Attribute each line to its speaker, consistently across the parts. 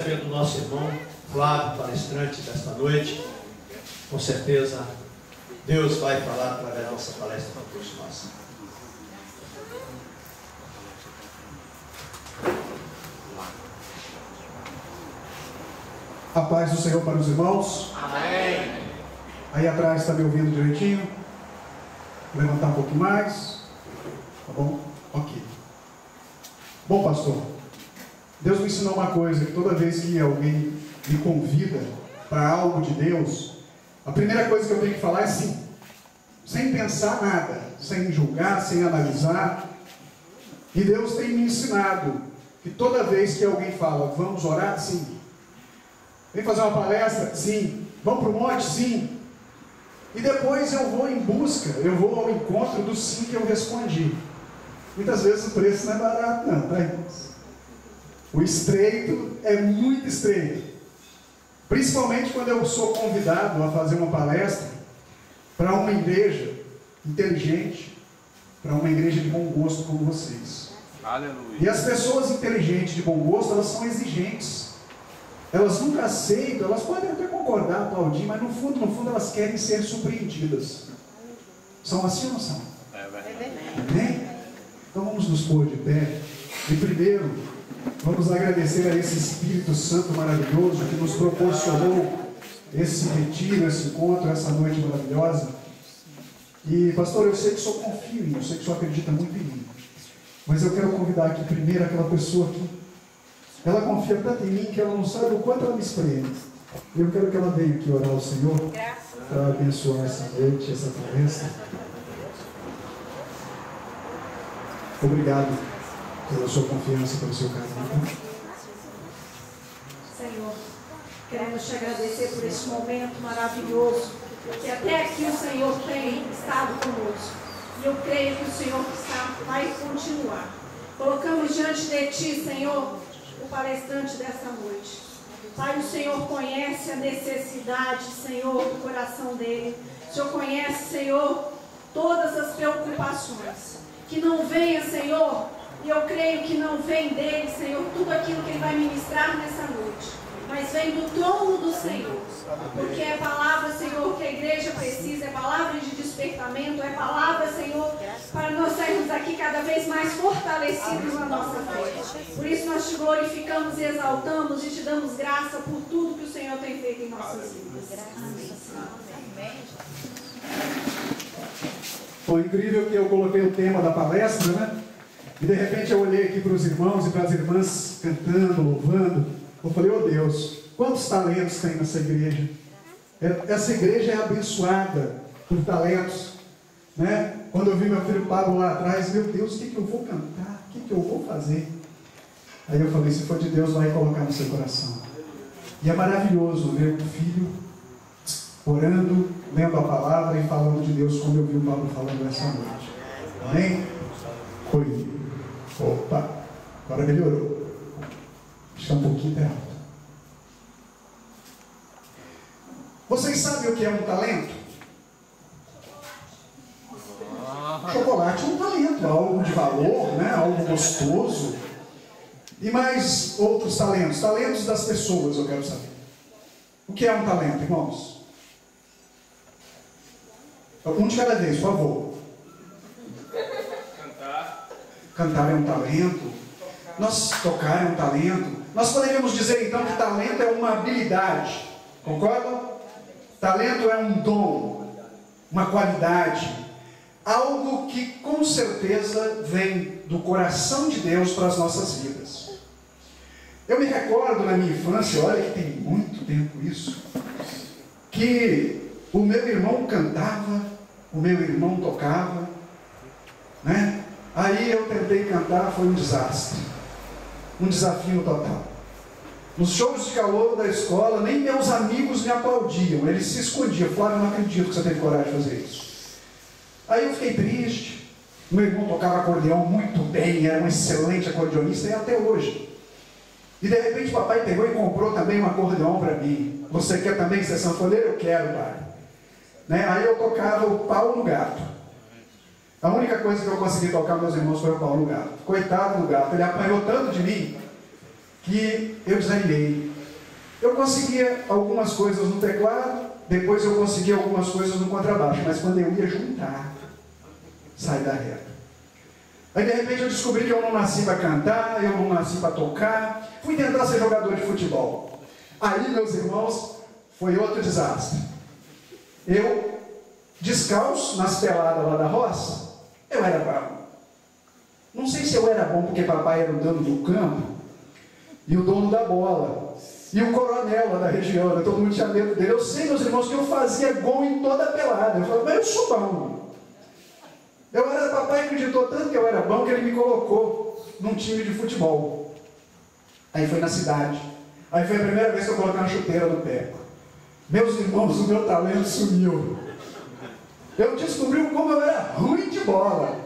Speaker 1: recebendo o nosso irmão Flávio, palestrante desta noite. Com certeza, Deus vai falar através da nossa palestra para todos nós.
Speaker 2: A paz do Senhor para os irmãos.
Speaker 3: Amém.
Speaker 2: Aí atrás está me ouvindo direitinho? Vou levantar um pouquinho mais. Tá bom? Ok. Bom, pastor, Deus me ensinou uma coisa, que toda vez que alguém me convida para algo de Deus, a primeira coisa que eu tenho que falar é sim. Sem pensar nada, sem julgar, sem analisar. E Deus tem me ensinado que toda vez que alguém fala, vamos orar? Sim. Vem fazer uma palestra? Sim. Vamos para o monte? Sim. E depois eu vou em busca, eu vou ao encontro do sim que eu respondi. Muitas vezes o preço não é barato não, tá, irmãos? O estreito é muito estreito. Principalmente quando eu sou convidado a fazer uma palestra para uma igreja inteligente, para uma igreja de bom gosto como vocês.
Speaker 3: Aleluia.
Speaker 2: E as pessoas inteligentes de bom gosto, elas são exigentes. Elas nunca aceitam, elas podem até concordar, aplaudir, mas no fundo elas querem ser surpreendidas. São assim ou não são?
Speaker 3: É verdade.
Speaker 2: Amém? Então vamos nos pôr de pé. E primeiro, vamos agradecer a esse Espírito Santo maravilhoso que nos proporcionou esse retiro, esse encontro, essa noite maravilhosa. E pastor, eu sei que o senhor confia em mim, eu sei que o senhor acredita muito em mim. Mas eu quero convidar aqui primeiro aquela pessoa que ela confia tanto em mim que ela não sabe o quanto ela me espreme. Eu quero que ela venha aqui orar ao Senhor para abençoar essa noite, essa palestra. Obrigado pela sua confiança, pelo seu carinho.
Speaker 4: Senhor, queremos te agradecer por este momento maravilhoso, que até aqui o Senhor tem estado conosco. E eu creio que o Senhor vai continuar. Colocamos diante de Ti, Senhor, o palestrante dessa noite. Pai, o Senhor conhece a necessidade, Senhor, do coração dele. O Senhor conhece, Senhor, todas as preocupações. Que não venha, Senhor, e eu creio que não vem dele, Senhor, tudo aquilo que ele vai ministrar nessa noite. Mas vem do trono do Senhor. Porque é palavra, Senhor, que a igreja precisa, é palavra de despertamento, é palavra, Senhor, para nós sairmos aqui cada vez mais fortalecidos na nossa fé. Por isso nós te glorificamos e exaltamos e te damos graça por tudo que o Senhor tem feito em nossas vidas. Amém.
Speaker 2: Foi incrível que eu coloquei o tema da palestra, né? E de repente eu olhei aqui para os irmãos e para as irmãs cantando, louvando. Eu falei, oh Deus, quantos talentos tem nessa igreja? Essa igreja é abençoada por talentos, né? Quando eu vi meu filho Pablo lá atrás, meu Deus, o que eu vou cantar? O que eu vou fazer? Aí eu falei, se for de Deus, vai colocar no seu coração. E é maravilhoso ver um filho orando, lendo a palavra e falando de Deus, como eu vi o Pablo falando essa noite. Amém? Foi. Opa, agora melhorou. Está um pouquinho alto. Vocês sabem o que é um talento? Chocolate é um talento, algo de valor, né? Algo gostoso. E mais outros talentos, talentos das pessoas, eu quero saber. O que é um talento, irmãos? Um de cada vez, por favor. Cantar é um talento. Tocar é um talento. Nós poderíamos dizer então que talento é uma habilidade. Concordam? Talento é um dom, uma qualidade, algo que com certeza vem do coração de Deus para as nossas vidas. Eu me recordo na minha infância, olha que tem muito tempo isso, que o meu irmão cantava, o meu irmão tocava, né? Aí eu tentei cantar, foi um desastre, um desafio total. Nos shows de calor da escola, nem meus amigos me aplaudiam, eles se escondiam. Flávio, eu não acredito que você teve coragem de fazer isso. Aí eu fiquei triste. Meu irmão tocava acordeão muito bem, era um excelente acordeonista, e até hoje. E de repente papai pegou e comprou também um acordeão para mim. Você quer também ser sanfoneiro? Eu quero, pai. Né? Aí eu tocava o pau no gato. A única coisa que eu consegui tocar, meus irmãos, foi o pau no gato. Coitado do gato, ele apanhou tanto de mim que eu desanimei. Eu conseguia algumas coisas no teclado, depois eu conseguia algumas coisas no contrabaixo, mas quando eu ia juntar, sai da reta. Aí de repente eu descobri que eu não nasci para cantar, eu não nasci para tocar, fui tentar ser jogador de futebol. Aí, meus irmãos, foi outro desastre. Eu, descalço, nas peladas lá da roça, eu era bravo. Não sei se eu era bom porque papai era o dono do campo e o dono da bola. E o coronel lá da região, né? Todo mundo tinha medo dele. Eu sei, meus irmãos, que eu fazia gol em toda a pelada. Eu falei, mas eu sou bom. Papai acreditou tanto que eu era bom que ele me colocou num time de futebol. Aí foi na cidade. Aí foi a primeira vez que eu coloquei uma chuteira no pé. Meus irmãos, o meu talento sumiu. Eu descobri como eu era ruim de bola.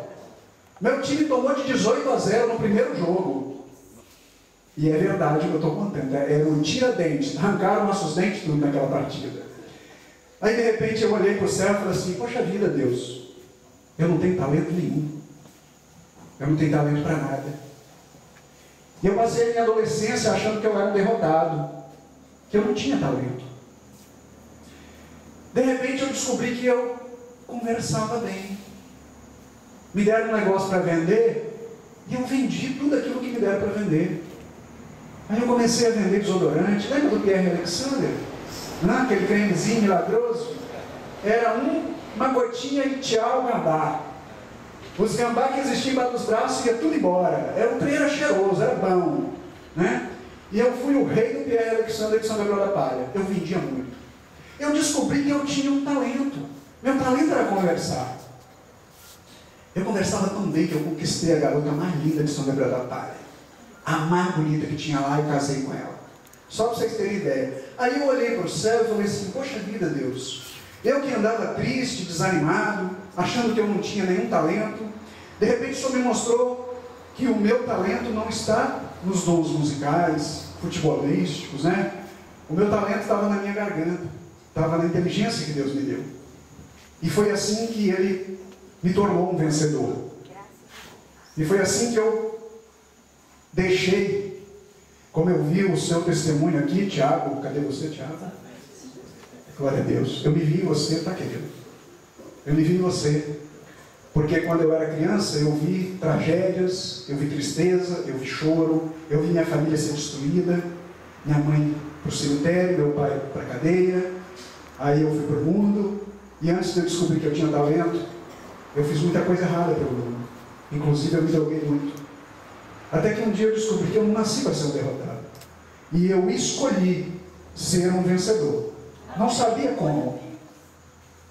Speaker 2: Meu time tomou de 18-0 no primeiro jogo. E é verdade o que eu estou contando. Era um tira-dente. Arrancaram nossos dentes tudo naquela partida. Aí de repente eu olhei para o céu e falei assim, poxa vida, Deus, eu não tenho talento nenhum. Eu não tenho talento para nada. E eu passei a minha adolescência achando que eu era um derrotado. Que eu não tinha talento. De repente eu descobri que eu conversava bem. Me deram um negócio para vender e eu vendi tudo aquilo que me deram para vender. Aí eu comecei a vender desodorante. Lembra do Pierre Alexander? Não, aquele cremezinho milagroso? Era uma gotinha e tchau, gambá. Os gambá que existiam embaixo dos braços ia tudo embora. O trem era cheiroso, era bom, né? E eu fui o rei do Pierre Alexander de São Gabriel da Palha. Eu vendia muito. Eu descobri que eu tinha um talento. Meu talento era conversar. Eu conversava tão bem que eu conquistei a garota mais linda de São Gabriel da Palha. A mais bonita que tinha lá, e casei com ela. Só para vocês terem ideia. Aí eu olhei para o céu e falei assim, poxa vida, Deus, eu que andava triste, desanimado, achando que eu não tinha nenhum talento, de repente o Senhor me mostrou que o meu talento não está nos dons musicais, futebolísticos, né? O meu talento estava na minha garganta, estava na inteligência que Deus me deu. E foi assim que Ele me tornou um vencedor. E foi assim que eu deixei, como eu vi o seu testemunho aqui, Tiago, cadê você, Tiago? Glória a Deus. Eu me vi em você, tá, querido? Eu me vi em você. Porque quando eu era criança, eu vi tragédias, eu vi tristeza, eu vi choro, eu vi minha família ser destruída, minha mãe para o cemitério, meu pai para a cadeia, aí eu fui para o mundo, e antes de eu descobrir que eu tinha talento, eu fiz muita coisa errada pelo mundo. Inclusive eu me droguei muito. Até que um dia eu descobri que eu não nasci para ser um derrotado. E eu escolhi ser um vencedor. Não sabia como.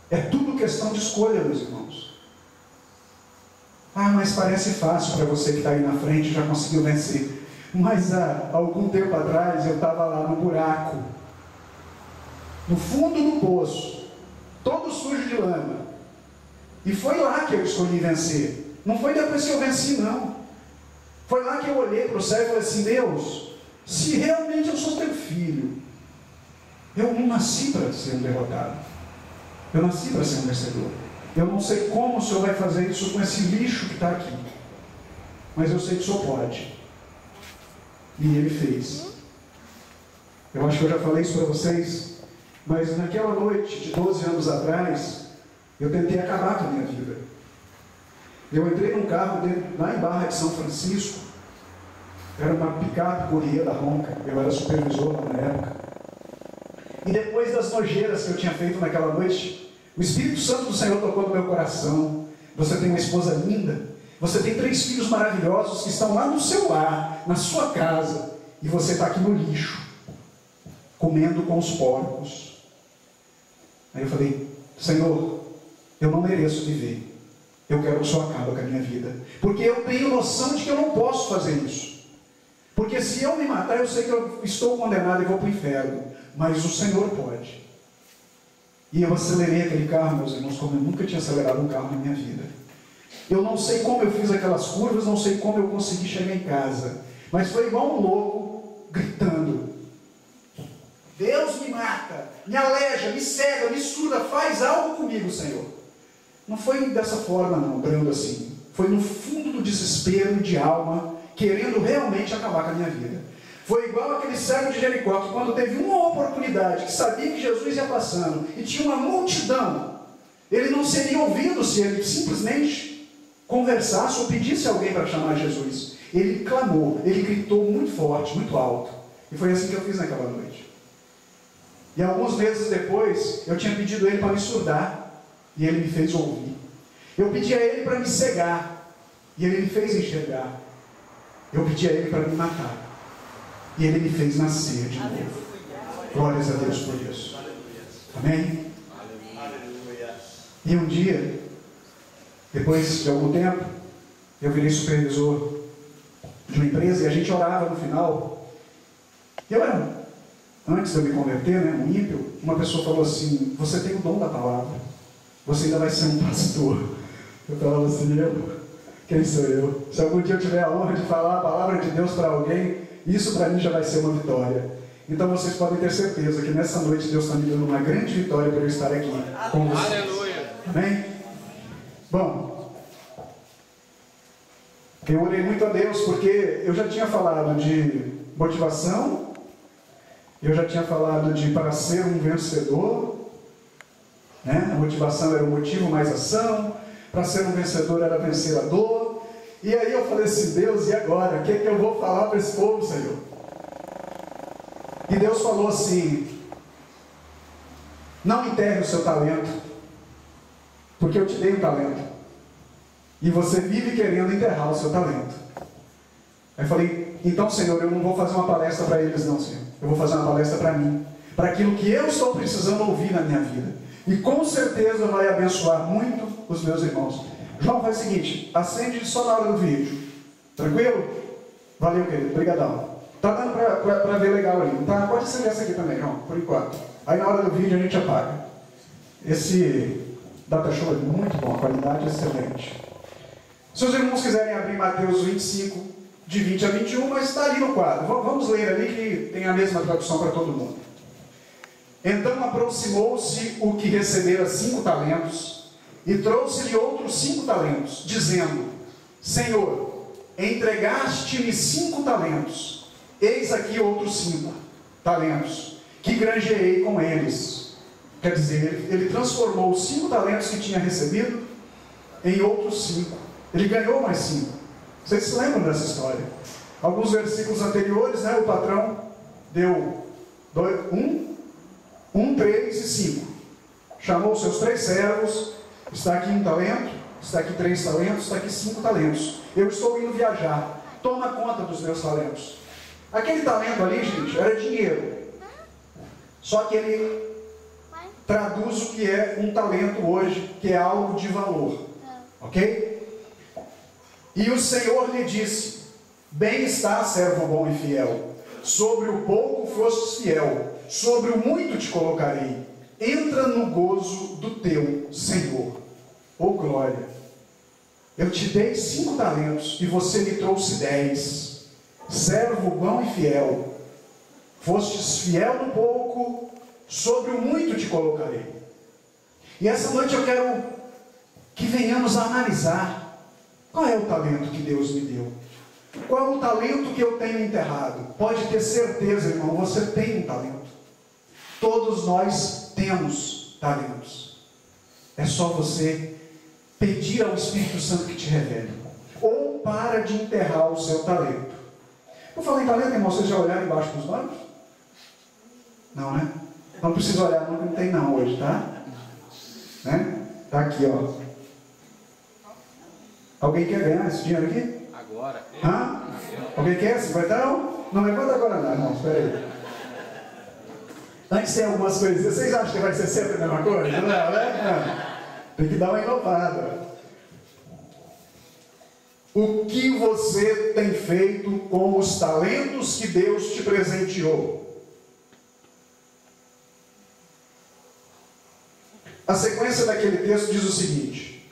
Speaker 2: É tudo questão de escolha, meus irmãos. Ah, mas parece fácil para você que está aí na frente e já conseguiu vencer. Mas há algum tempo atrás eu estava lá no buraco, no fundo do poço, todo sujo de lama. E foi lá que eu escolhi vencer. Não foi depois que eu venci, não. Foi lá que eu olhei para o céu e falei assim, Deus, se realmente eu sou teu filho, eu não nasci para ser um derrotado. Eu nasci para ser um vencedor. Eu não sei como o Senhor vai fazer isso com esse lixo que está aqui. Mas eu sei que o Senhor pode. E Ele fez. Eu acho que eu já falei isso para vocês, mas naquela noite de 12 anos atrás, eu tentei acabar com a minha vida. Eu entrei num carro lá em Barra de São Francisco, era uma picape correia da Ronca, eu era supervisor na época. E depois das nojeiras que eu tinha feito naquela noite, o Espírito Santo do Senhor tocou no meu coração. Você tem uma esposa linda, você tem 3 filhos maravilhosos que estão lá no seu lar, na sua casa, e você está aqui no lixo, comendo com os porcos. Aí eu falei, Senhor, eu não mereço viver. Eu quero que o Senhor acabe com a minha vida. Porque eu tenho noção de que eu não posso fazer isso. Porque se eu me matar, eu sei que eu estou condenado e vou para o inferno. Mas o Senhor pode. E eu acelerei aquele carro, meus irmãos, como eu nunca tinha acelerado um carro na minha vida. Eu não sei como eu fiz aquelas curvas, não sei como eu consegui chegar em casa. Mas foi igual um louco, gritando. Deus me mata, me aleja, me cega, me surda, faz algo comigo, Senhor. Não foi dessa forma, não, brando assim. Foi no fundo do desespero de alma, querendo realmente acabar com a minha vida. Foi igual aquele cego de Jericó, que quando teve uma oportunidade, que sabia que Jesus ia passando, e tinha uma multidão, ele não seria ouvido se ele simplesmente conversasse ou pedisse a alguém para chamar Jesus. Ele clamou, ele gritou muito forte, muito alto. E foi assim que eu fiz naquela noite. E alguns meses depois, eu tinha pedido a ele para me surdar, e ele me fez ouvir. Eu pedi a ele para me cegar, e ele me fez enxergar. Eu pedi a ele para me matar, e ele me fez nascer de novo. Glórias a Deus por isso. Amém? E um dia, depois de algum tempo, eu virei supervisor de uma empresa, e a gente orava no final. Eu era, antes de eu me converter, um ímpio. Uma pessoa falou assim: você tem o dom da palavra, você ainda vai ser um pastor. Eu falava assim: quem sou eu? Se algum dia eu tiver a honra de falar a palavra de Deus para alguém, isso para mim já vai ser uma vitória. Então vocês podem ter certeza que nessa noite Deus está me dando uma grande vitória por eu estar aqui com vocês.
Speaker 3: Aleluia.
Speaker 2: Amém? Bom, eu orei muito a Deus porque eu já tinha falado de motivação, eu já tinha falado de para ser um vencedor, A motivação era o motivo mais ação, para ser um vencedor era vencer a dor. E aí eu falei assim: Deus, e agora? O que é que eu vou falar para esse povo, Senhor? E Deus falou assim: não enterre o seu talento, porque eu te dei um talento, e você vive querendo enterrar o seu talento. Aí eu falei: então, Senhor, eu não vou fazer uma palestra para eles não, Senhor. Eu vou fazer uma palestra para mim, para aquilo que eu estou precisando ouvir na minha vida. E com certeza vai abençoar muito os meus irmãos. João, faz o seguinte: acende só na hora do vídeo. Tranquilo? Valeu, querido. Obrigadão. Tá dando para ver legal ali. Tá? Pode acender essa aqui também, João, por enquanto. Aí na hora do vídeo a gente apaga. Esse data show é muito bom, a qualidade é excelente. Se os irmãos quiserem abrir Mateus 25, de 20 a 21, mas está ali no quadro. Vamos ler ali que tem a mesma tradução para todo mundo. Então aproximou-se o que recebera 5 talentos e trouxe-lhe outros 5 talentos, dizendo: Senhor, entregaste-me 5 talentos, eis aqui outros 5 talentos, que granjeei com eles. Quer dizer, ele transformou os 5 talentos que tinha recebido em outros 5. Ele ganhou mais 5. Vocês se lembram dessa história? Alguns versículos anteriores, o patrão deu 3 e 5. Chamou seus 3 servos. Está aqui 1 talento, está aqui 3 talentos, está aqui 5 talentos. Eu estou indo viajar. Toma conta dos meus talentos. Aquele talento ali, gente, era dinheiro. Só que ele traduz o que é um talento hoje, que é algo de valor. Ok? E o Senhor lhe disse: bem está, servo bom e fiel. Sobre o pouco fostes fiel, sobre o muito te colocarei. Entra no gozo do teu Senhor. Oh glória! Eu te dei 5 talentos e você me trouxe 10. Servo bom e fiel. Fostes fiel no pouco, sobre o muito te colocarei. E essa noite eu quero que venhamos a analisar qual é o talento que Deus me deu. Qual é o talento que eu tenho enterrado? Pode ter certeza, irmão, você tem um talento. Todos nós temos talentos. É só você pedir ao Espírito Santo que te revele. Ou para de enterrar o seu talento. Eu falei em talento, irmão, vocês já olharam embaixo dos olhos? Não, né? Não precisa olhar, não tem não hoje, tá? Tá aqui, ó. Alguém quer ganhar esse dinheiro aqui?
Speaker 3: Agora.
Speaker 2: Alguém quer? 50? Não levanta agora não, irmão. Espera aí. Antes tem algumas coisas. Vocês acham que vai ser sempre a mesma coisa? Não, né? Tem que dar uma inovada. O que você tem feito com os talentos que Deus te presenteou? A sequência daquele texto diz o seguinte: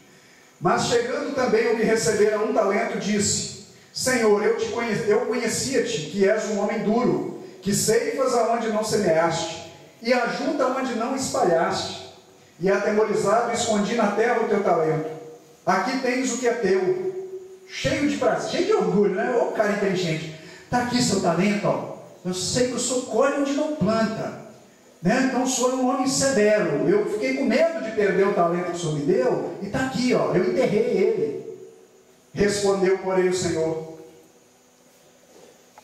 Speaker 2: mas chegando também o que recebera 1 talento, disse: Senhor, eu conhecia-te, que és um homem duro, que ceifas aonde não semeaste, e ajunta onde não espalhaste. E atemorizado escondi na terra o teu talento. Aqui tens o que é teu. Cheio de prazer, cheio de orgulho, né? Ô cara inteligente. Está aqui seu talento, ó. Eu sei que o senhor colhe onde não planta, né? Então o senhor é um homem severo. Eu fiquei com medo de perder o talento que o senhor me deu, e está aqui, ó, eu enterrei ele. Respondeu, porém, o Senhor.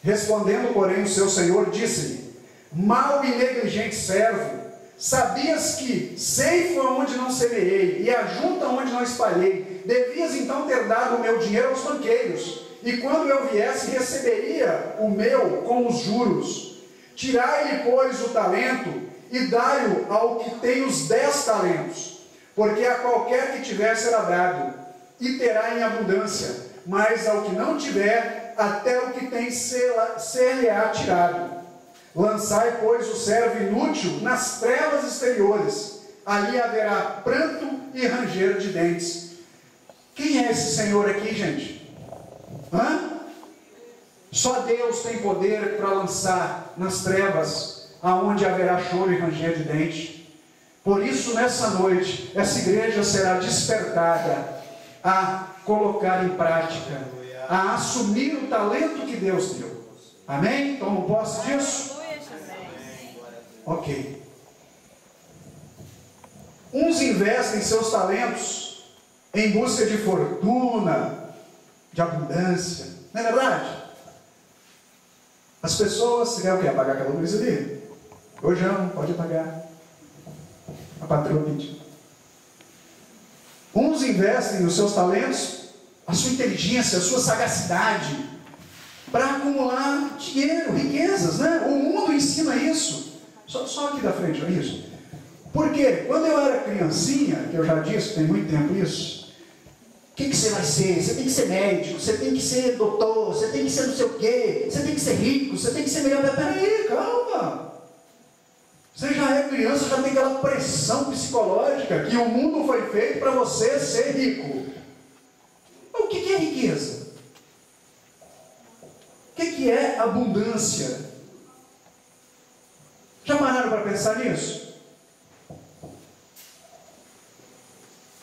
Speaker 2: Respondendo, porém, o seu Senhor, disse-lhe: mau e negligente servo, sabias que ceifa onde não semeei, e ajunta onde não espalhei. Devias então ter dado o meu dinheiro aos banqueiros, e quando eu viesse, receberia o meu com os juros. Tirai-lhe, pois, o talento, e dai-o ao que tem os 10 talentos, porque a qualquer que tiver será dado, e terá em abundância, mas ao que não tiver, até o que tem ser-lhe-á tirado. Lançai, pois, o servo inútil nas trevas exteriores, ali haverá pranto e ranger de dentes. Quem é esse Senhor aqui, gente? Só Deus tem poder para lançar nas trevas, aonde haverá choro e ranger de dentes. Por isso, nessa noite, essa igreja será despertada a colocar em prática, a assumir o talento que Deus deu. Amém? Tomam posse disso? Ok. Uns investem seus talentos em busca de fortuna, de abundância. Não é verdade? As pessoas, você quer o quê? Apagar aquela luz ali? Hoje não, pode apagar. A patroa pediu. Uns investem os seus talentos, a sua inteligência, a sua sagacidade, para acumular dinheiro, riquezas, né? O mundo ensina isso. Só aqui da frente, olha isso. Porque quando eu era criancinha, que eu já disse, tem muito tempo isso, o que você vai ser? Você tem que ser médico, você tem que ser doutor, você tem que ser não sei o quê, você tem que ser rico, você tem que ser melhor. Peraí, calma. Você já é criança, já tem aquela pressão psicológica que o mundo foi feito para você ser rico. O que é riqueza? O que é abundância? Já pararam para pensar nisso?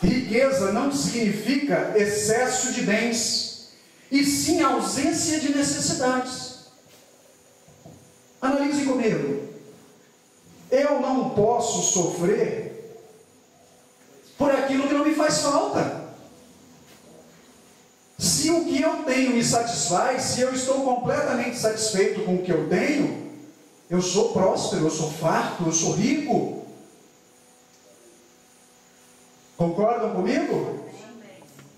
Speaker 2: Riqueza não significa excesso de bens, e sim ausência de necessidades. Analise comigo. Eu não posso sofrer por aquilo que não me faz falta. Se o que eu tenho me satisfaz, se eu estou completamente satisfeito com o que eu tenho, eu sou próspero, eu sou farto, eu sou rico. Concordam comigo?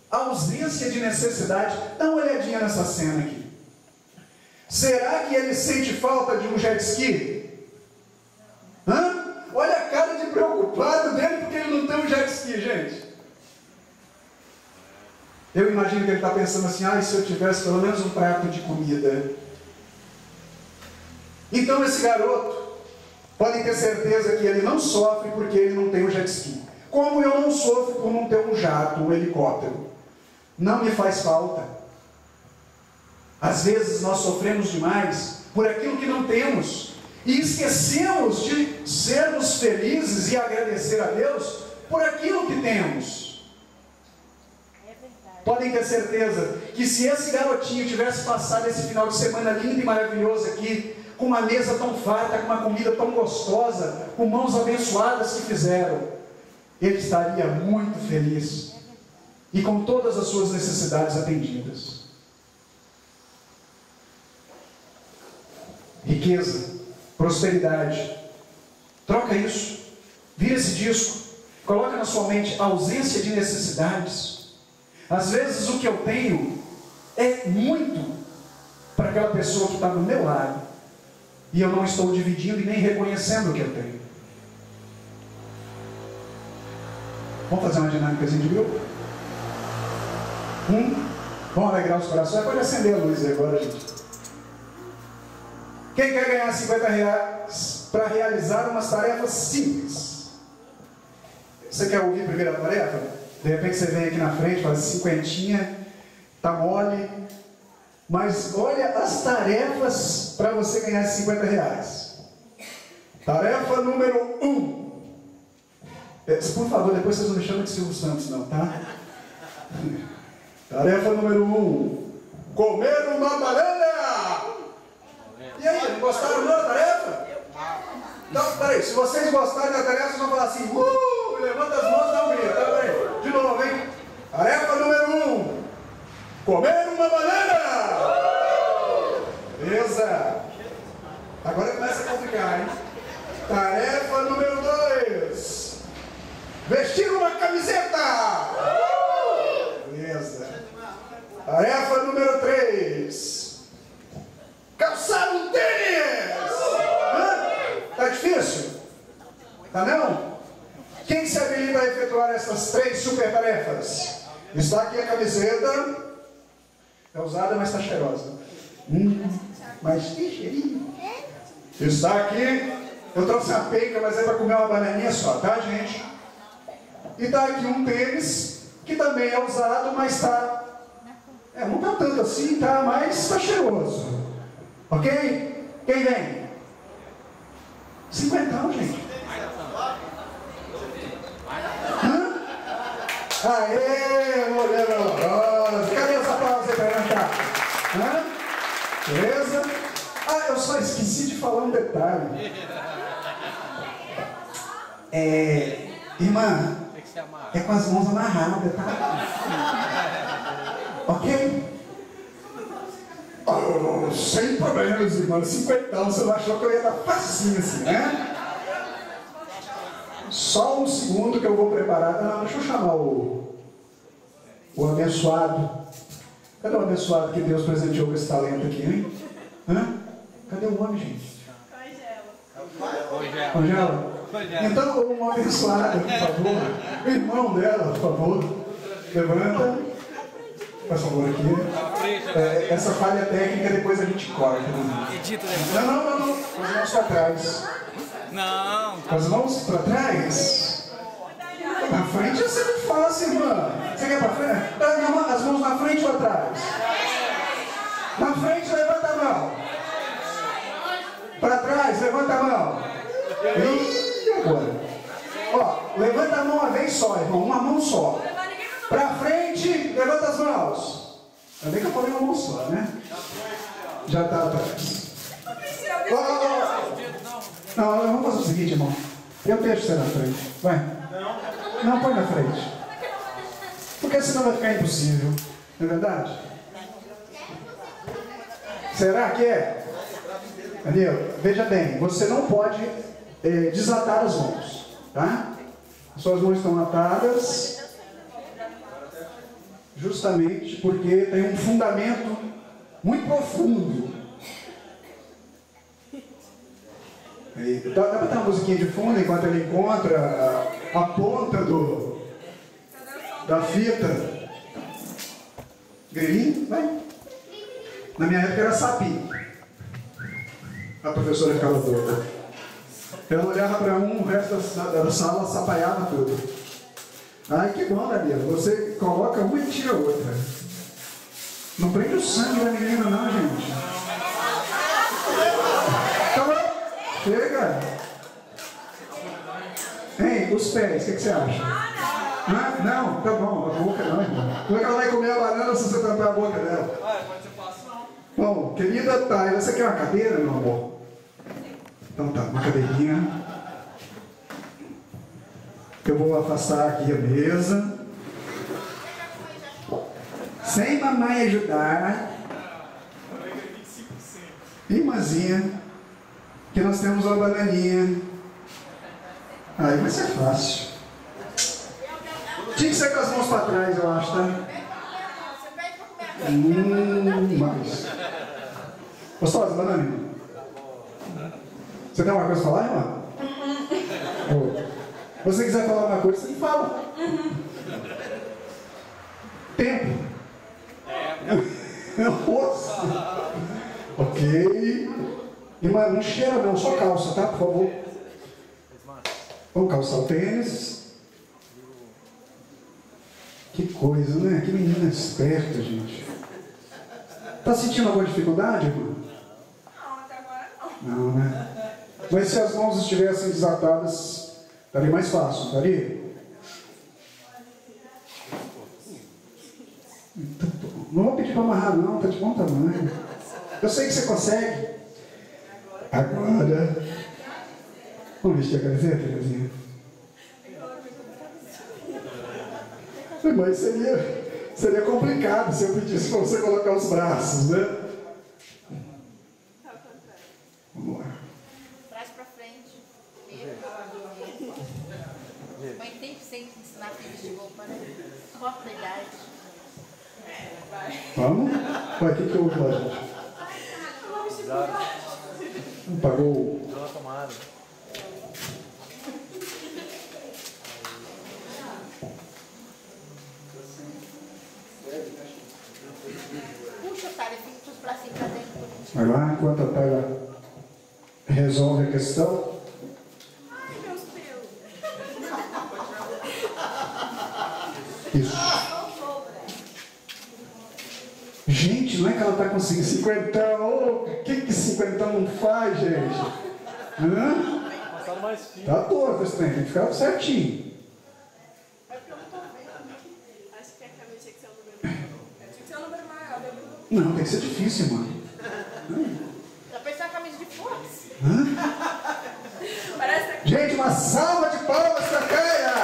Speaker 2: A ausência de necessidade. Dá uma olhadinha nessa cena aqui. Será que ele sente falta de um jet ski? Olha a cara de preocupado dele porque ele não tem um jet ski, gente. Eu imagino que ele está pensando assim: se eu tivesse pelo menos um prato de comida. Então esse garoto, podem ter certeza que ele não sofre porque ele não tem um jet ski. Como eu não sofro por não ter um jato, um helicóptero. Não me faz falta. Às vezes nós sofremos demais por aquilo que não temos. E esquecemos de sermos felizes e agradecer a Deus por aquilo que temos. Podem ter certeza que se esse garotinho tivesse passado esse final de semana lindo e maravilhoso aqui, com uma mesa tão farta, com uma comida tão gostosa, com mãos abençoadas que fizeram, ele estaria muito feliz e com todas as suas necessidades atendidas. Riqueza, prosperidade, troca isso, vira esse disco, coloca na sua mente a ausência de necessidades. Às vezes o que eu tenho é muito para aquela pessoa que está do meu lado, e eu não estou dividindo e nem reconhecendo o que eu tenho. Vamos fazer uma dinâmica de grupo? Vamos alegrar os corações. Pode acender a luz aí agora, gente. Quem quer ganhar 50 reais para realizar umas tarefas simples? Você quer ouvir a primeira tarefa? De repente você vem aqui na frente, faz 50, tá mole. Mas olha as tarefas para você ganhar 50 reais. Tarefa número 1. Por favor, depois vocês não me chamam de Silvio Santos, não, tá? Tarefa número 1. Comer uma banana! E aí, Gostaram da tarefa? Então, peraí, se vocês gostarem da tarefa, vocês vão falar assim, levanta as mãos e dá um grito. Tá, peraí, de novo, hein? Tarefa número 1, comer uma banana. Beleza. Agora começa a complicar, hein? Tarefa número 2, vestir uma camiseta. Beleza. Tarefa número 3, calçar um tênis. Tá difícil? Tá não? Quem se habilita a efetuar essas 3 super tarefas? Está aqui a camiseta. É usada, mas está cheirosa. Mas que cheirinho. Está aqui. Eu trouxe a penca, mas é para comer uma bananinha só, tá, gente? E está aqui um tênis, que também é usado, mas está... não está tanto assim, tá? Mas está cheiroso. Ok? Quem vem? 50, gente. Aê, mulher valorosa. Cadê essa pausa aí para cantar? Beleza? Eu só esqueci de falar um detalhe. Irmã, é com as mãos amarradas, tá? Ok? Sem problemas, irmão. 50, você não achou que eu ia dar facinho assim, né? Só um segundo que eu vou preparar. Não, deixa eu chamar o abençoado. Cadê o abençoado que Deus presenteou com esse talento aqui, hein? Cadê o homem, gente? Angela. Então, um abençoado, por favor. O irmão dela, por favor. Levanta. Por favor, aqui. Essa falha técnica depois a gente corta.
Speaker 3: Edita
Speaker 2: depois. Não. Com as mãos para trás.
Speaker 3: Não.
Speaker 2: Com as mãos para trás? Na frente você não faz, irmã. Você quer para frente? As mãos na frente ou atrás? Na frente, levanta a mão. Para trás, levanta a mão. E agora? Levanta a mão uma vez só, irmão. Uma mão só. Para frente, levanta as mãos. Ainda bem que eu falei uma mão só, né? Já está atrás. Não, vamos fazer o seguinte, irmão. Eu deixo você na frente. Vai. Não, põe na frente. Porque senão vai ficar impossível. Não é verdade? Será que é? Daniel, veja bem, você não pode desatar as mãos, tá? Suas mãos estão atadas justamente porque tem um fundamento muito profundo. Dá para botar uma musiquinha de fundo enquanto ele encontra a ponta da fita. Grilinho, vai. Na minha época era sapinho. A professora ficava doida. Ela olhava para o resto da sala sapaiava tudo. Ai, que bom, Daniel. Você coloca uma e tira a outra. Não prende o sangue da menina, não, gente. Tá bom? Chega. Hein, os pés, o que você acha? Não, tá bom. A boca não, irmão. Como é que ela vai comer a banana se você tampar a boca dela?
Speaker 3: Pode ser fácil, não.
Speaker 2: Bom, querida Thay, você quer uma cadeira, meu amor? Então tá, uma cadeirinha. Eu vou afastar aqui a mesa. Sem mamãe ajudar. Irmãzinha, que nós temos uma bananinha. Aí vai ser fácil. Tinha que ser com as mãos para trás, eu acho, tá? Mais. Gostosa, bananinha? Você tem alguma coisa a falar, irmã? Se você quiser falar uma coisa, você fala. Tempo. Nossa. Ok. Irmã, não cheira não, só calça, tá? Por favor. Vamos calçar o tênis. Que coisa, né? Que menina esperta, gente. Tá sentindo alguma dificuldade, irmã?
Speaker 4: Não, até agora não.
Speaker 2: Não, né? Mas se as mãos estivessem desatadas, estaria mais fácil, estaria? Não vou pedir para amarrar não, tá de bom tamanho. Eu sei que você consegue. Agora, vamos vestir a camiseta, Terezinha? Mas seria complicado se eu pedisse para você colocar os braços, né? Vamos lá.
Speaker 5: Traz para frente. Mãe tem que sempre ensinar filhos de roupa, né? Roupa da idade.
Speaker 2: Vamos? Vai, o que houve lá, gente? Não pagou?
Speaker 3: Não, tomada.
Speaker 5: Puxa, Otário, fica os bracinhos para dentro.
Speaker 2: Vai lá, enquanto a Tayla resolve a questão.
Speaker 4: Ai, meus pelos.
Speaker 2: Isso. Gente, não é que ela está conseguindo 50. O que 50 não faz, gente? Hã?
Speaker 3: Passaram mais fino.
Speaker 2: Tá torto esse trem, tem que ficar certinho.
Speaker 4: É porque eu não tô vendo. Acho que a camisa tinha que ser um número maior. Tinha que ser um número maior.
Speaker 2: Não, tem que ser difícil, mano.
Speaker 5: Já pensou a camisa de força?
Speaker 4: Parece que...
Speaker 2: Gente, uma salva de palmas pra Caia!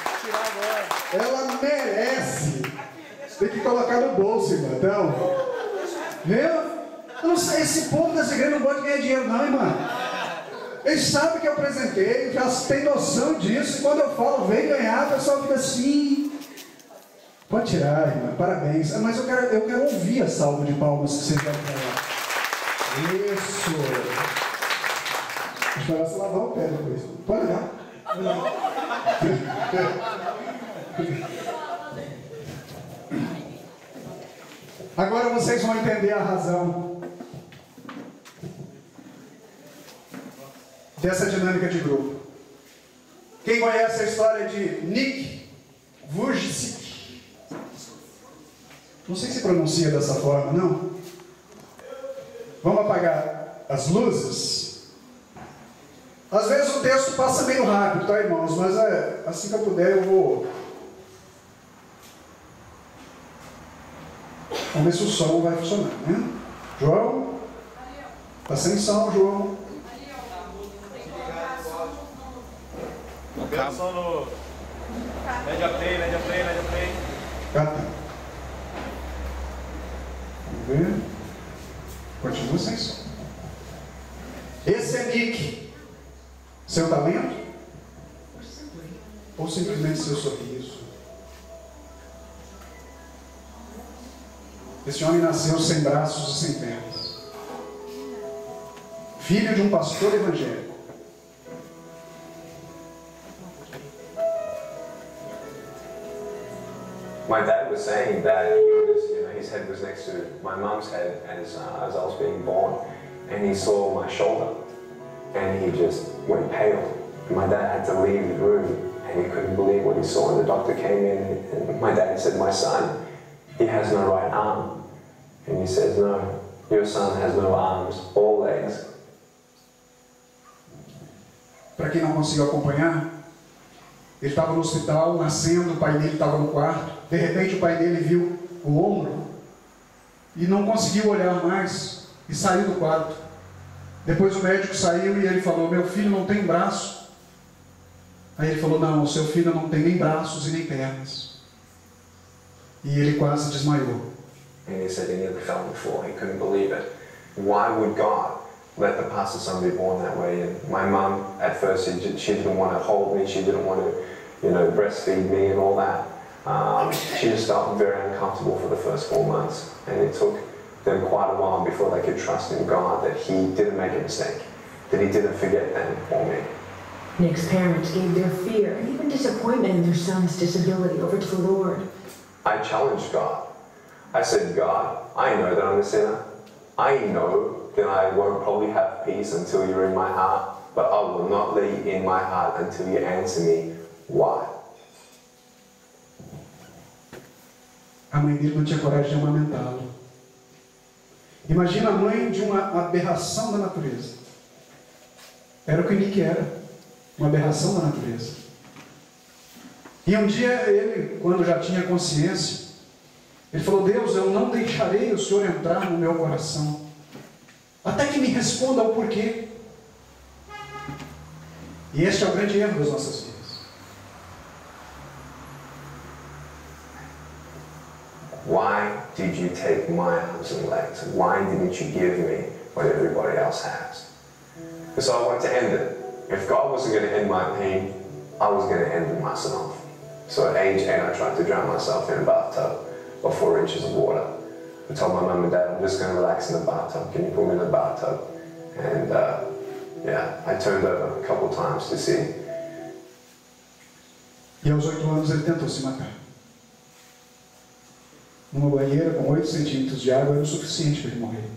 Speaker 3: Vou tirar agora.
Speaker 2: Ela merece. Tem que colocar no bolso, irmão. Então, viu? Eu não sei, esse povo dessa igreja não pode ganhar dinheiro, não, irmão. Eles sabem que eu apresentei, já tem noção disso. E quando eu falo, vem ganhar, o pessoal fica assim. Pode tirar, irmã, parabéns. Mas eu quero ouvir a salva de palmas que vocês vão falar. Isso. Deixa eu se lavar o pé depois. Pode dar. Agora vocês vão entender a razão dessa dinâmica de grupo. Quem conhece a história de Nick Vujicic? Não sei se pronuncia dessa forma, não? Vamos apagar as luzes? Às vezes o texto passa meio rápido, tá, irmãos? Mas assim que eu puder, eu vou... Vamos ver se o som vai funcionar, né? João? Está sem som, João.
Speaker 3: Cabo. Só no... Média play.
Speaker 2: Ah, tá. Vamos ver. Continua sem som. Esse é Nick. Seu talento? Ou simplesmente seu sorriso? Esse homem nasceu sem braços e sem pernas. Filho de um pastor evangélico.
Speaker 6: My dad was saying that he was, his head was next to my mum's head as I was being born, and he saw my shoulder, and he just went pale. My dad had to leave the room, and he couldn't believe what he saw. And the doctor came in, and my dad said, "My son, he has no right arm." And he says, "No, your son has no arms or legs."
Speaker 2: Para quem não conseguiu acompanhar, ele estava no hospital, nascendo, o pai dele estava no quarto. De repente o pai dele viu o ombro e não conseguiu olhar mais e saiu do quarto. Depois o médico saiu e ele falou: "Meu filho não tem braço." Aí ele falou: "Não, o seu filho não tem nem braços e nem pernas." E ele quase desmaiou.
Speaker 6: And he said he nearly fell on the floor. He couldn't believe it. Why would God let the pastor's son be born that way? And my mum, at first, she didn't want to hold me. She didn't want to, breastfeed me and all that. She just felt very uncomfortable for the first 4 months. And it took them quite a while before they could trust in God that He didn't make a mistake, that He didn't forget them or me.
Speaker 7: Nick's parents gave their fear and even disappointment in their son's disability over to the Lord.
Speaker 6: I challenged God. I said, "God, I know that I'm a sinner. I know that I won't probably have peace until you're in my heart, but I will not let you in my heart until you answer me why."
Speaker 2: A mãe dele não tinha coragem de amamentá-lo. Imagina a mãe de uma aberração da natureza. Era o que Nick era, uma aberração da natureza. E um dia ele, quando já tinha consciência, ele falou: "Deus, eu não deixarei o Senhor entrar no meu coração. até que me responda o porquê. E este é o grande erro das nossas vidas.
Speaker 6: Why did you take my arms and legs? Why didn't you give me what everybody else has? So I wanted to end it. If God wasn't going to end my pain, I was going to end it myself. So at age 8, I tried to drown myself in a bathtub of 4 inches of water. I told my mum and dad, I'm just going to relax in the bathtub. Can you put me in the bathtub? And I turned over a couple times to see.
Speaker 2: E aos 8 anos ele tentou se matar. Numa banheira com 8 centímetros de água era o suficiente para ele morrer.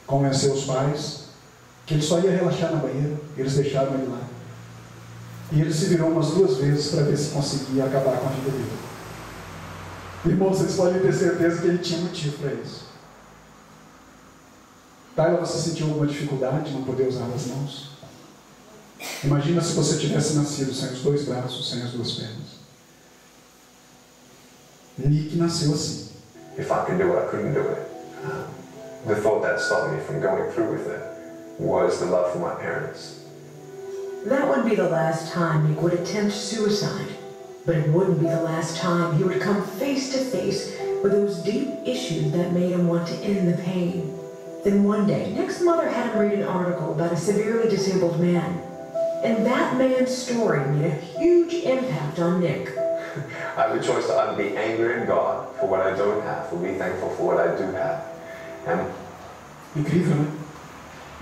Speaker 2: Convenceu os pais que ele só ia relaxar na banheira. Eles deixaram ele lá. E ele se virou umas 2 vezes para ver se conseguia acabar com a vida dele. Irmãos, vocês podem ter certeza que ele tinha motivo para isso. Taila, você sentiu alguma dificuldade de não poder usar as mãos? Imagina se você tivesse nascido sem os 2 braços, sem as 2 pernas. Nick nasceu assim.
Speaker 6: If I could do it, I couldn't do it. The thought that stopped me from going through with it was the love for my parents.
Speaker 7: That would be the last time Nick would attempt suicide, but it wouldn't be the last time he would come face to face with those deep issues that made him want to end the pain. Then one day, Nick's mother had him read an article about a severely disabled man, and that man's story made a huge impact on Nick.
Speaker 6: I have a choice to either be angry at God for what I don't have, or be thankful for what I do have.
Speaker 2: Incrível, né?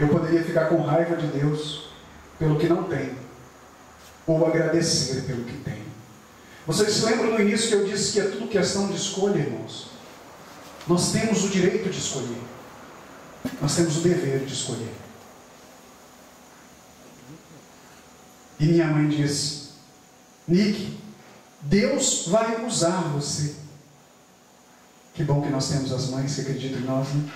Speaker 2: Eu poderia ficar com raiva de Deus pelo que não tenho, ou agradecer pelo que tenho. Vocês se lembram no início que eu disse que é tudo questão de escolha, irmãos? Nós temos o direito de escolher. Nós temos o dever de escolher. E minha mãe disse: Nick, Deus vai usar você. Que bom que nós temos as mães que acreditam em nós, né?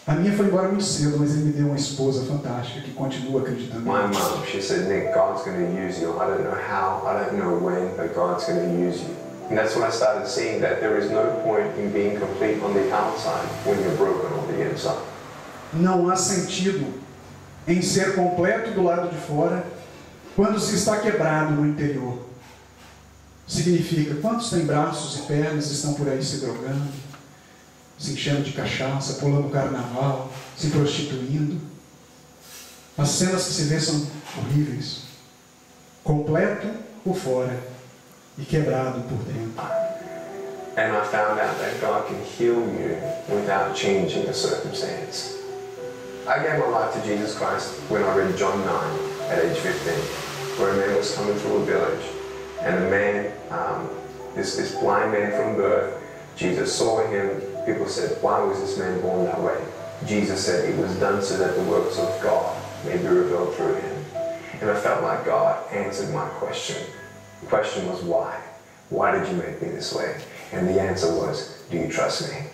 Speaker 2: A minha foi embora muito cedo, mas ele me deu uma esposa fantástica que continua acreditando.
Speaker 6: My mom, she said, Nick, God's going to use you. I don't know how, I don't know when, but God's going to use you. And that's when I started seeing that there is no point in being complete on the outside when you're broken on the inside.
Speaker 2: Não há sentido em ser completo do lado de fora quando se está quebrado no interior. Significa, quantos têm braços e pernas e estão por aí se drogando, se enchendo de cachaça, pulando carnaval, se prostituindo. As cenas que se vê são horríveis. Completo por fora e quebrado por dentro.
Speaker 6: And I found out that God can heal you without changing the circumstance. I gave my life to Jesus Christ when I read John 9 at age 15, where a man was coming through a village, and a man, this blind man from birth, Jesus saw him. People said, why was this man born that way? Jesus said it was done so that the works of God may be revealed through him. And I felt like God answered my question. The question was why? Why did you make me this way? And the answer was, do you trust me?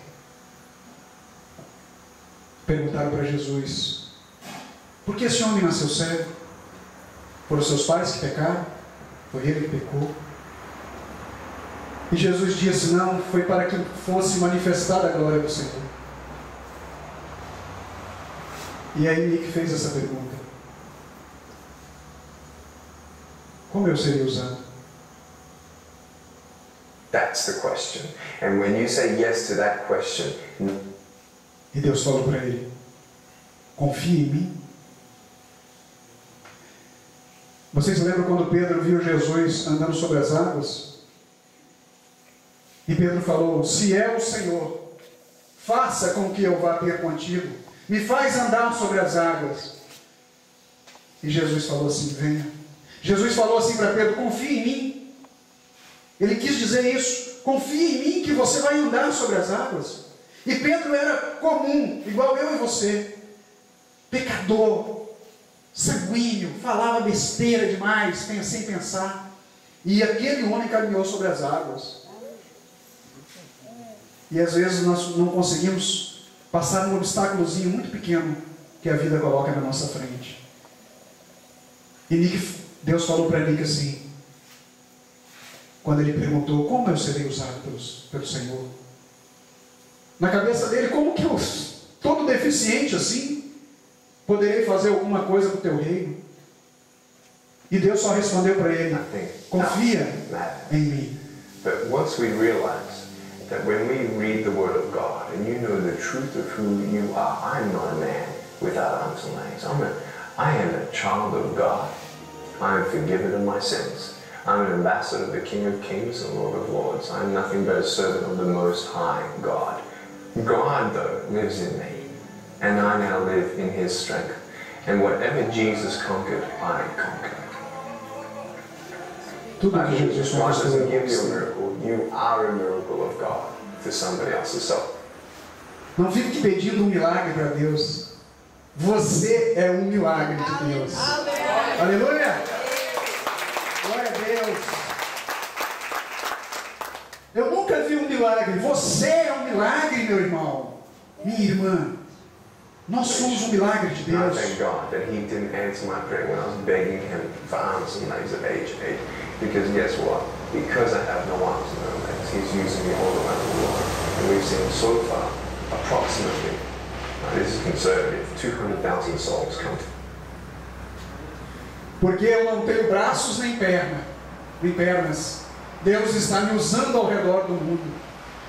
Speaker 2: Perguntaram para Jesus: por que esse homem nasceu cego? Foram seus pais que pecaram? Foi ele que pecou? E Jesus disse: não, foi para que fosse manifestada a glória do Senhor. E aí Nick fez essa pergunta: como eu seria usado?
Speaker 6: That's the question. And when you say yes to that question,
Speaker 2: e Deus falou para ele: confia em mim. Vocês lembram quando Pedro viu Jesus andando sobre as águas? E Pedro falou: se é o Senhor, faça com que eu vá ter contigo. Me faz andar sobre as águas. E Jesus falou assim: venha. Jesus falou assim para Pedro: confia em mim. Ele quis dizer isso: confia em mim que você vai andar sobre as águas. E Pedro era comum, igual eu e você, pecador, sanguíneo, falava besteira demais, sem pensar. E aquele homem caminhou sobre as águas. E às vezes nós não conseguimos passar um obstáculozinho muito pequeno que a vida coloca na nossa frente. E Deus falou para Nick assim, quando ele perguntou: como eu serei usado pelo Senhor? na cabeça dele, como que eu, todo deficiente assim, poderei fazer alguma coisa para o teu reino? E Deus só respondeu para ele: confia em mim.
Speaker 6: But once we realize that when we read the Word of God and you know the truth of who you are, I'm not a man without arms and legs. I am a child of God. I am forgiven of my sins. I'm an ambassador of the King of Kings and Lord of Lords. I am nothing but a servant of the Most High God. God, though, lives in me, and I now live in His strength. And whatever Jesus conquered, I conquered. Jesus Christ doesn't give you a miracle. You are a miracle of God for somebody else's soul.
Speaker 2: Não fique pedindo um milagre para Deus. Você é um milagre de Deus. Aleluia! Glória a Deus. Eu nunca vi um milagre. Você é um milagre, meu irmão. Minha irmã. Nós somos um milagre de Deus.
Speaker 6: I thank God that He didn't answer my prayer when I was begging Him for arms and legs at age 8. Because guess what? Because I have no arms and no legs, He's using me all around the world. And we've seen so far, approximately, this is conservative, 200,000 souls come to.
Speaker 2: Porque eu não tenho braços nem pernas. Deus está me usando ao redor do mundo.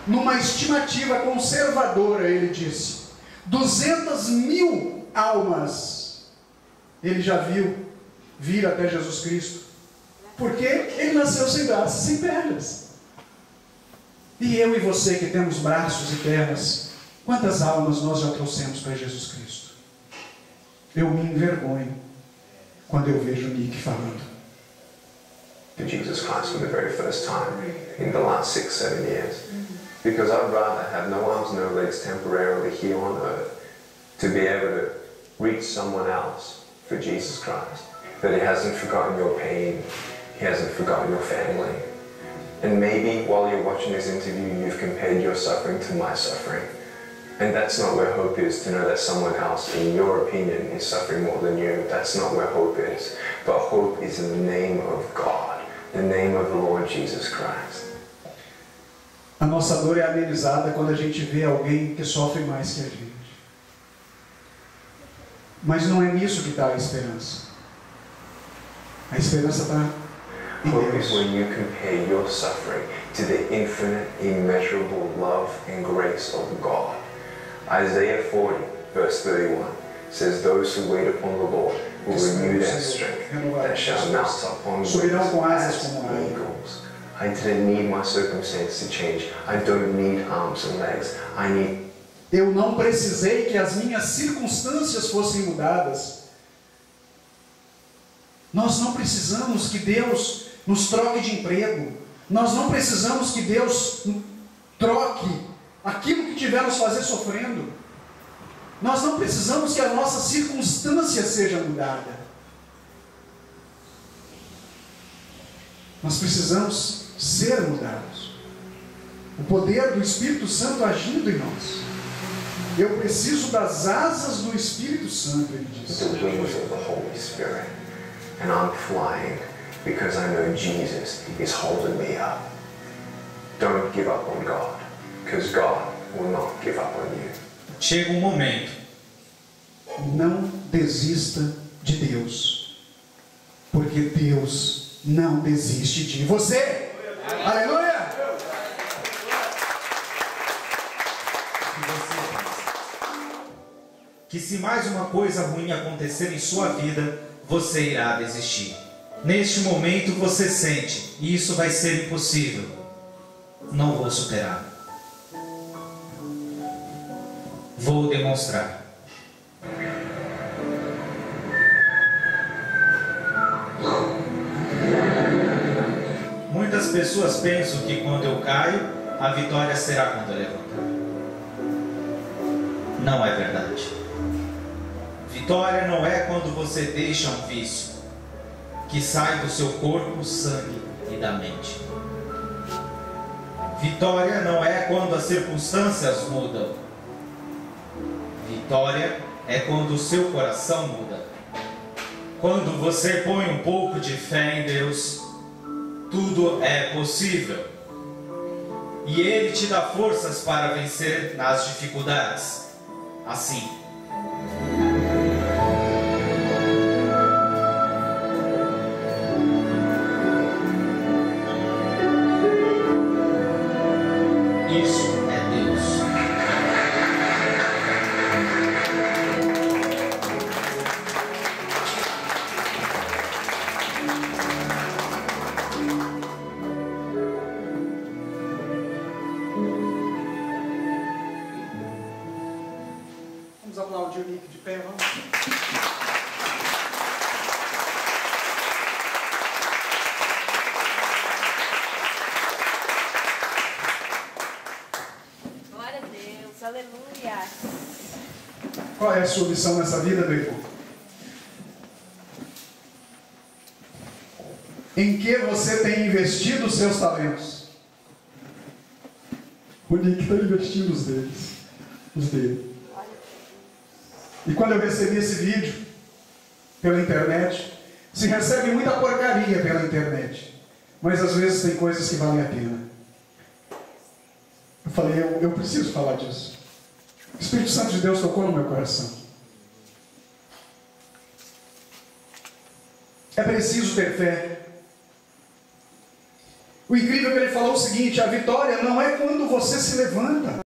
Speaker 2: Numa estimativa conservadora, Ele disse, 200.000 almas Ele já viu vir até Jesus Cristo. Porque Ele nasceu sem braços, sem pernas. E eu e você que temos braços e pernas, quantas almas nós já trouxemos para Jesus Cristo? Eu me envergonho quando eu vejo Nick falando.
Speaker 6: To Jesus Christ for the very first time in the last 6-7 years. Because I'd rather have no arms, no legs temporarily here on earth to be able to reach someone else for Jesus Christ. That He hasn't forgotten your pain, He hasn't forgotten your family. And maybe while you're watching this interview, you've compared your suffering to my suffering. And that's not where hope is, to know that someone else, in your opinion, is suffering more than you. That's not where hope is. But hope is in the name of God, the name of the Lord Jesus Christ.
Speaker 2: A nossa dor é amenizada quando a gente vê alguém que sofre mais que a gente. Mas não é nisso que está a esperança. A esperança está em
Speaker 6: Hope is
Speaker 2: Deus.
Speaker 6: when you compare your suffering to the infinite, immeasurable love and grace of God. Isaiah 40, verse 31 says, "Those who wait upon the Lord will renew their strength. They shall mount up on wings as eagles." I didn't need my circumstance to change. I don't need arms and legs. I need.
Speaker 2: Eu não precisei que as minhas circunstâncias fossem mudadas. Nós não precisamos que Deus nos troque de emprego. Nós não precisamos que Deus troque aquilo que tiver nos fazer sofrendo. Nós não precisamos que a nossa circunstância seja mudada. Nós precisamos ser mudados. O poder do Espírito Santo agindo em nós. Eu preciso das asas do Espírito Santo, ele diz.
Speaker 6: The wings of the Holy Spirit. And I'm flying because I know Jesus is holding me up. Don't give up on God, because God will not give up on you.
Speaker 8: Chega um momento.
Speaker 2: Não desista de Deus, porque Deus não desiste de você. Aleluia!
Speaker 8: Que se mais uma coisa ruim acontecer em sua vida, você irá desistir. Neste momento você sente, isso vai ser impossível. Não vou superar. Vou demonstrar. Muitas pessoas pensam que quando eu caio, a vitória será quando eu levantar. Não é verdade. Vitória não é quando você deixa um vício que sai do seu corpo, sangue e da mente. Vitória não é quando as circunstâncias mudam. Vitória é quando o seu coração muda. Quando você põe um pouco de fé em Deus, tudo é possível. e Ele te dá forças para vencer nas dificuldades. Assim, isso é Deus.
Speaker 2: Vamos aplaudir o Nick de pé, vamos.
Speaker 5: Glória a Deus, aleluia.
Speaker 2: Qual é a sua missão nessa vida, meu irmão? Em que você tem investido os seus talentos? O Nick está investindo os dele. E quando eu recebi esse vídeo pela internet, se recebe muita porcaria pela internet, mas às vezes tem coisas que valem a pena. Eu falei, eu preciso falar disso. O Espírito Santo de Deus tocou no meu coração. É preciso ter fé. O incrível é que ele falou o seguinte: a vitória não é quando você se levanta.